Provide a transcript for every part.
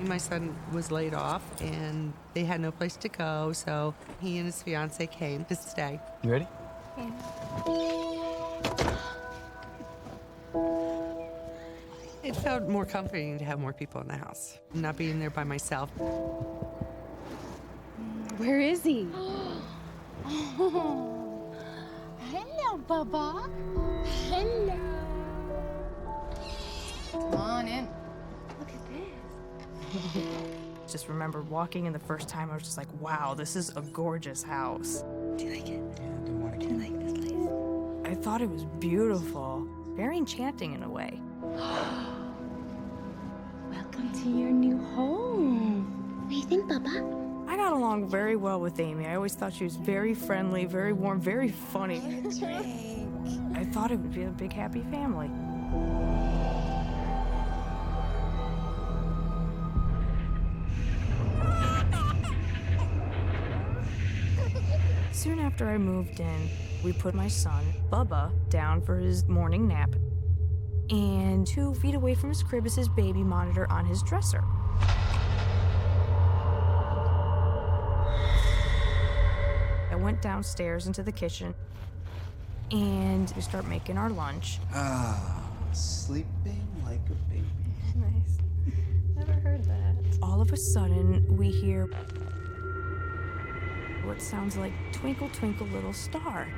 My son was laid off, and they had no place to go, so he and his fiancée came to stay. You ready? Yeah. It felt more comforting to have more people in the house, not being there by myself. Where is he? Oh, hello, Bubba. Hello. Come on in. Look at this. Just remember walking in the first time, I was just like, wow, this is a gorgeous house. Do you like it? Yeah, I do want to Do you like this place? I thought it was beautiful, very enchanting in a way. Welcome to your new home. What do you think, Bubba? I got along very well with Amy. I always thought she was very friendly, very warm, very funny. I thought it would be a big, happy family. Soon after I moved in, we put my son, Bubba, down for his morning nap. And 2 feet away from his crib is his baby monitor on his dresser. I went downstairs into the kitchen, and we start making our lunch. Sleeping like a baby. Nice. Never heard that. All of a sudden, we hear what sounds like Twinkle, Twinkle, Little Star.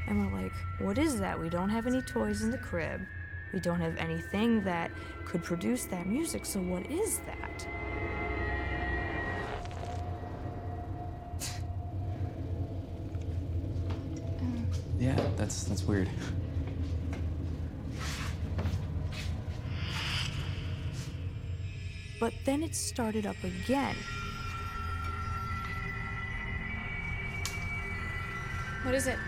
And we're like, what is that? We don't have any toys in the crib. We don't have anything that could produce that music, so what is that? Yeah, that's weird. But then it started up again. What is it?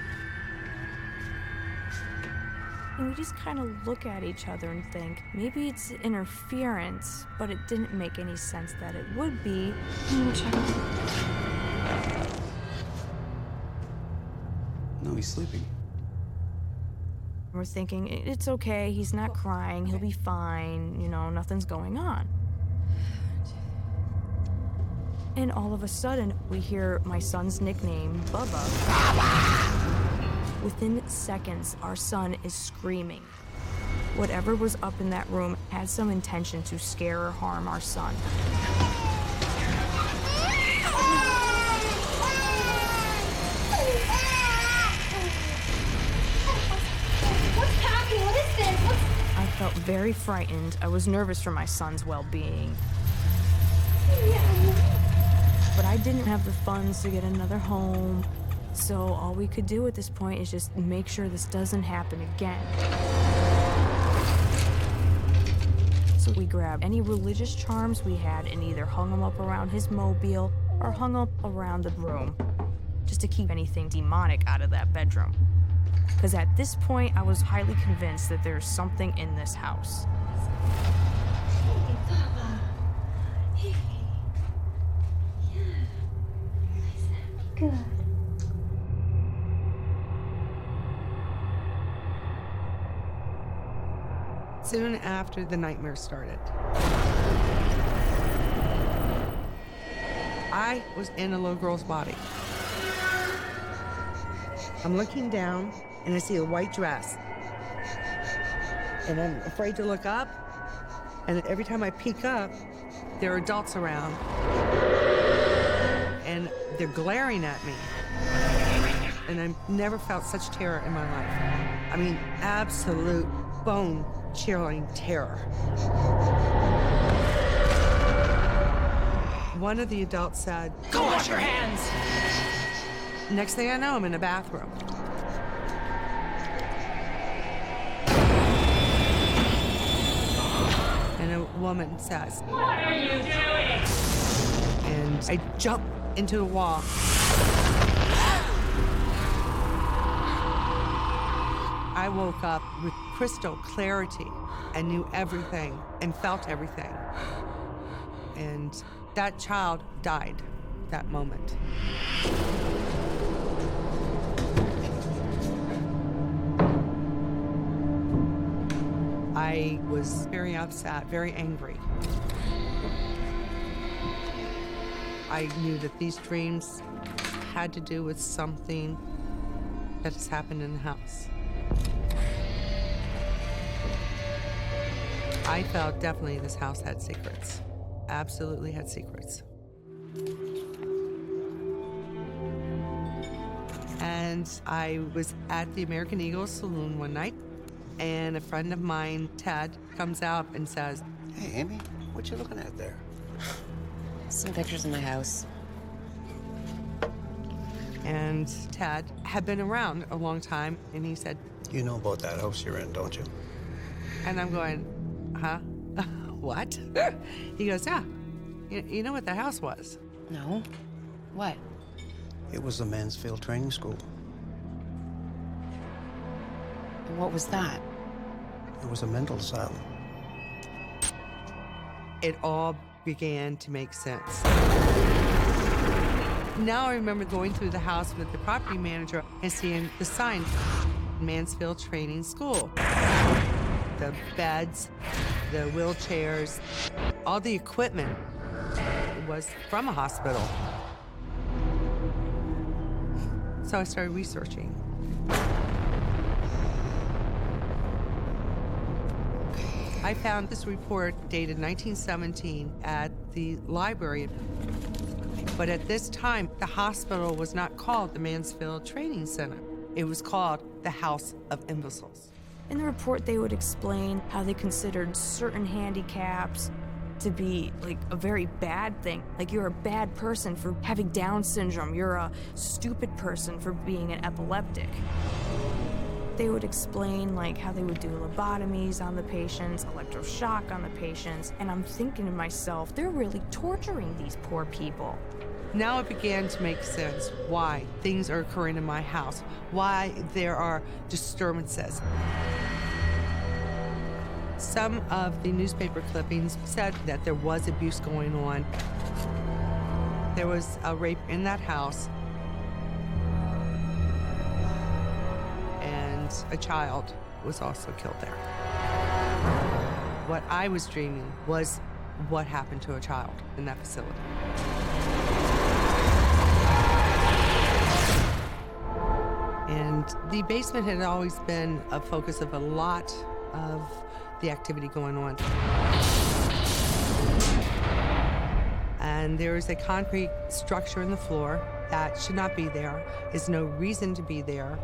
And we just kind of look at each other and think, maybe it's interference, but it didn't make any sense that it would be. I'm gonna check. No, he's sleeping. We're thinking, it's okay, he's not crying, he'll be fine, you know, nothing's going on. And all of a sudden, we hear my son's nickname, Bubba. Within seconds, our son is screaming. Whatever was up in that room had some intention to scare or harm our son. What's happening? What is this? I felt very frightened. I was nervous for my son's well-being. But I didn't have the funds to get another home, so all we could do at this point is just make sure this doesn't happen again. So we grabbed any religious charms we had and either hung them up around his mobile or hung up around the room, just to keep anything demonic out of that bedroom. Because at this point, I was highly convinced that there's something in this house. Hey, Bubba. Hey. Yeah. Nice. Good. Soon after, the nightmare started. I was in a little girl's body. I'm looking down, and I see a white dress. And I'm afraid to look up, and every time I peek up, there are adults around. And they're glaring at me. And I've never felt such terror in my life. I mean, absolute bone-chilling terror. One of the adults said, "Go wash your hands!" Next thing I know, I'm in a bathroom. And a woman says, "What are you doing?" And I jump into the wall. I woke up with crystal clarity and knew everything and felt everything. And that child died that moment. I was very upset, very angry. I knew that these dreams had to do with something that has happened in the house. I felt definitely this house had secrets. Absolutely had secrets. And I was at the American Eagle Saloon one night, and a friend of mine, Ted, comes out and says, "Hey, Amy, what you looking at there?" Some pictures in my house. and Ted had been around a long time, and he said, "You know about that house you're in, don't you?" and I'm going, huh? What? He goes, yeah. You know what the house was? No. What? It was the Mansfield Training School. And what was that? It was a mental asylum. It all began to make sense. Now I remember going through the house with the property manager and seeing the sign, Mansfield Training School. The beds, the wheelchairs, all the equipment was from a hospital. So I started researching. I found this report dated 1917 at the library. But at this time, the hospital was not called the Mansfield Training Center. It was called the House of Imbeciles. In the report, they would explain how they considered certain handicaps to be like a very bad thing. Like you're a bad person for having Down syndrome. You're a stupid person for being an epileptic. They would explain like how they would do lobotomies on the patients, electroshock on the patients, and I'm thinking to myself, they're really torturing these poor people. Now it began to make sense why things are occurring in my house, why there are disturbances. Some of the newspaper clippings said that there was abuse going on. There was a rape in that house, and a child was also killed there. What I was dreaming was what happened to a child in that facility. And the basement had always been a focus of a lot of the activity going on. And there is a concrete structure in the floor that should not be there. There's no reason to be there.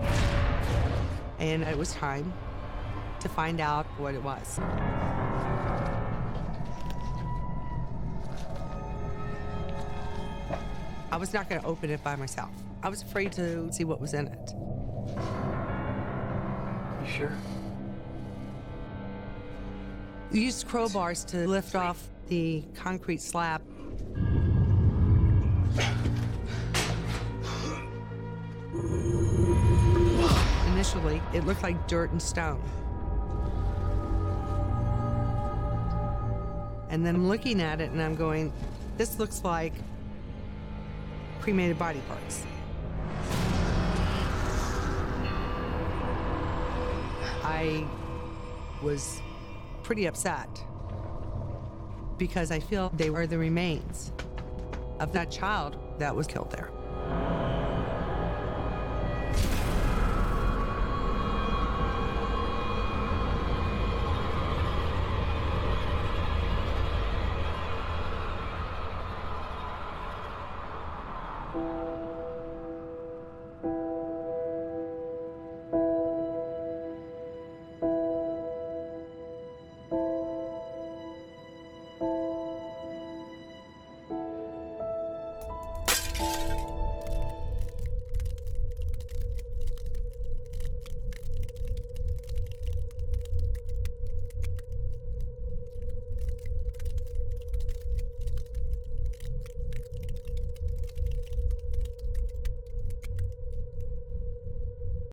And it was time to find out what it was. I was not going to open it by myself. I was afraid to see what was in it. You sure? We used crowbars to lift off the concrete slab. Initially, it looked like dirt and stone. And then I'm looking at it and I'm going, this looks like cremated body parts. I was pretty upset because I feel they were the remains of that child that was killed there.